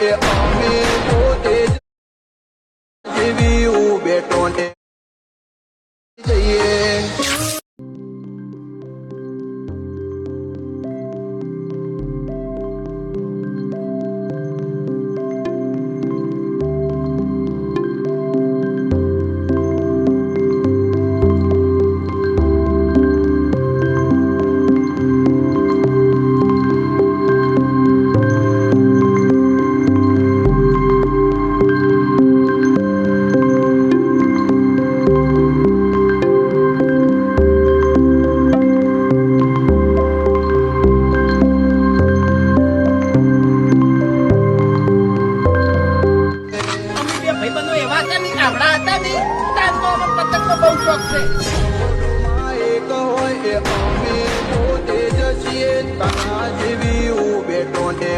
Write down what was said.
એ અમે પોતે જીવ્યું બેટો ને જઈએ. એક હોય એ અમે પોતે જ છીએ. તારા જેવી બેટો ને